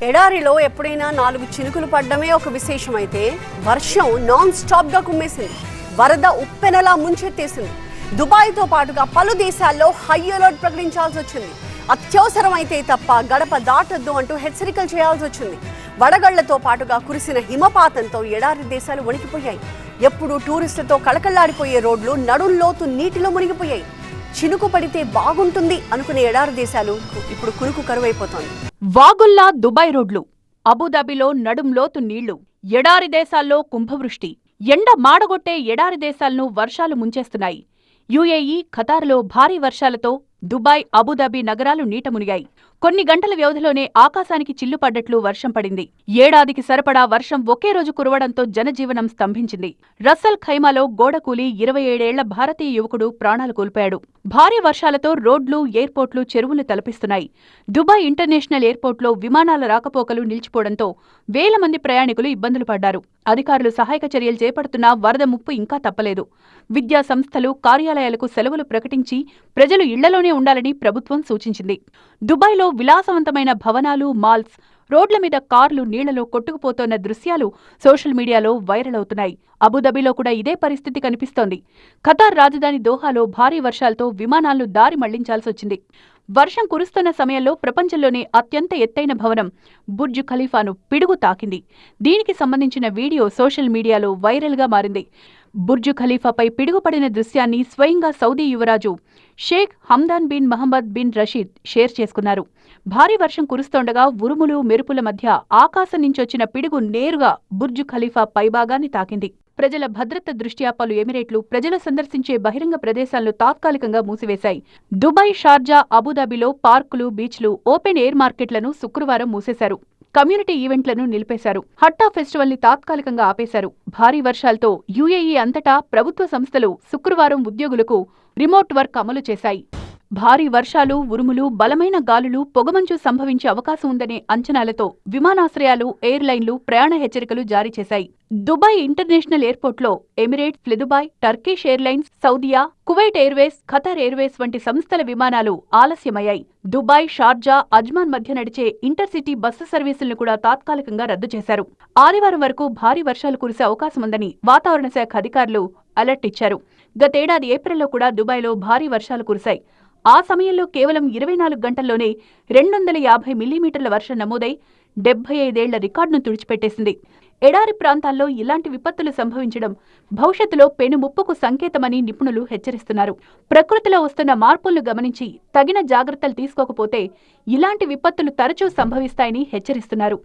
ఎడారిలో ఎప్పుడైనా 4 చినుకులు పడ్డమే ఒక విశేషమైతే వర్షం నాన్ స్టాప్ గా కుమ్మేసింది. వరద ఉప్పెనలా ముంచెత్తేసింది. దుబాయ్తో పాటుగా పలు దేశాల్లో హై అలర్ట్ ప్రకటించాల్సి వచ్చింది. అత్యవసరమైతే తప్ప గడప దాటొద్దు అంటూ హెచ్చరికలు చేయాల్సి వచ్చింది. వడగళ్లతో పాటుగా కురిసిన హిమపాతంతో ఎడారి దేశాలు వణికిపోయాయి. ఎప్పుడు టూరిస్టులతో కళకళ్లాడిపోయే రోడ్లు నడుంలోతు నీటిలో మునిగిపోయాయి. చినుకు పడితే బాగుంటుంది అనుకునే ఎడారి దేశాలు ఇప్పుడు కునుకు కరువైపోతోంది. వాగుల్లా దుబాయ్ రోడ్లు, అబుదాబిలో నడుంలోతు నీళ్లు, ఎడారి దేశాల్లో కుంభవృష్టి, ఎండ మాడగొట్టే ఎడారి దేశాలను వర్షాలు ముంచేస్తున్నాయి. యుఏఈ, ఖతార్లో భారీ వర్షాలతో దుబాయ్, అబుదాబి నగరాలు నీట మునిగాయి. కొన్ని గంటల వ్యవధిలోనే ఆకాశానికి చిల్లు పడ్డట్లు వర్షం పడింది. ఏడాదికి సరిపడా వర్షం ఒకే రోజు కురవడంతో జనజీవనం స్తంభించింది. రస్సల్ ఖైమాలో గోడకూలి 27 ఏళ్ల భారతీయ యువకుడు ప్రాణాలు కోల్పోయాడు. భారీ వర్షాలతో రోడ్లు, ఎయిర్పోర్ట్లు చెరువులు తలపిస్తున్నాయి. దుబాయ్ ఇంటర్నేషనల్ ఎయిర్పోర్ట్లో విమానాల రాకపోకలు నిలిచిపోవడంతో వేల మంది ప్రయాణికులు ఇబ్బందులు పడ్డారు. అధికారులు సహాయక చర్యలు చేపడుతున్నా వరద ముప్పు ఇంకా తప్పలేదు. విద్యా సంస్థలు, కార్యాలయాలకు సెలవులు ప్రకటించి ప్రజలు ఇళ్లలోనే ఉండాలని ప్రభుత్వం సూచించింది. దుబాయ్లో విలాసవంతమైన భవనాలు, మాల్స్, రోడ్ల మీద కార్లు నీళ్లలో కొట్టుకుపోతోన్న దృశ్యాలు సోషల్ మీడియాలో వైరల్ అవుతున్నాయి. అబుదాబిలో కూడా ఇదే పరిస్థితి కనిపిస్తోంది. ఖతార్ రాజధాని దోహాలో భారీ వర్షాలతో విమానాలను దారి మళ్లించాల్సొచ్చింది. వర్షం కురుస్తున్న సమయంలో ప్రపంచంలోనే అత్యంత ఎత్తైన భవనం బుర్జ్ ఖలీఫాను పిడుగు తాకింది. దీనికి సంబంధించిన వీడియో సోషల్ మీడియాలో వైరల్గా మారింది. బుర్జ్ ఖలీఫాపై పిడుగుపడిన దృశ్యాన్ని స్వయంగా సౌదీ యువరాజు Sheikh Hamdan bin Mohammed bin Rashid share చేసుకున్నారు. భారీ వర్షం కురుస్తోండగా ఉరుములు, మెరుపుల మధ్య ఆకాశం నుంచొచ్చిన పిడుగు నేరుగా బుర్జ్ ఖలీఫా పైభాగాన్ని తాకింది. ప్రజల భద్రత దృష్ట్యా పలు ఎమిరేట్లు ప్రజలు సందర్శించే బహిరంగ ప్రదేశాలను తాత్కాలికంగా మూసివేశాయి. దుబాయ్, షార్జా, అబుదాబిలో పార్కులు, బీచ్లు, ఓపెన్ ఎయిర్ మార్కెట్లను శుక్రవారం మూసేశారు. కమ్యూనిటీ ఈవెంట్లను నిలిపేశారు. హట్టా ఫెస్టివల్ ని తాత్కాలికంగా ఆపేశారు. భారీ వర్షాలతో యుఏఈ అంతటా ప్రభుత్వ సంస్థలు శుక్రవారం ఉద్యోగులకు రిమోట్ వర్క్ అమలు చేశాయి. భారీ వర్షాలు, ఉరుములు, బలమైన గాలులు, పొగమంచు సంభవించే అవకాశం ఉందనే అంచనాలతో విమానాశ్రయాలు, ఎయిర్లైన్లు ప్రయాణ హెచ్చరికలు జారీ చేశాయి. దుబాయ్ ఇంటర్నేషనల్ ఎయిర్పోర్ట్లో Emirates, flydubai, Turkish Airlines, Saudia, Kuwait Airways, Qatar Airways వంటి సంస్థల విమానాలు ఆలస్యమయ్యాయి. దుబాయ్, షార్జా, అజ్మాన్ మధ్య నడిచే ఇంటర్సిటీ బస్సు సర్వీసులను కూడా తాత్కాలికంగా రద్దు చేశారు. ఆదివారం వరకు భారీ వర్షాలు కురిసే అవకాశముందని వాతావరణ శాఖ అధికారులు అలర్ట్ ఇచ్చారు. గతేడాది ఏప్రిల్లో కూడా దుబాయ్లో భారీ వర్షాలు కురిశాయి. ఆ సమయంలో కేవలం 24 గంటల్లోనే 250 మిల్లీమీటర్ల వర్షం నమోదై 75 ఏళ్ల రికార్డును తుడిచిపెట్టేసింది. ఎడారి ప్రాంతాల్లో ఇలాంటి విపత్తులు సంభవించడం భవిష్యత్తులో పెను ముప్పుకు సంకేతమని నిపుణులు హెచ్చరిస్తున్నారు. ప్రకృతిలో వస్తున్న మార్పులను గమనించి తగిన జాగ్రత్తలు తీసుకోకపోతే ఇలాంటి విపత్తులు తరచూ సంభవిస్తాయని హెచ్చరిస్తున్నారు.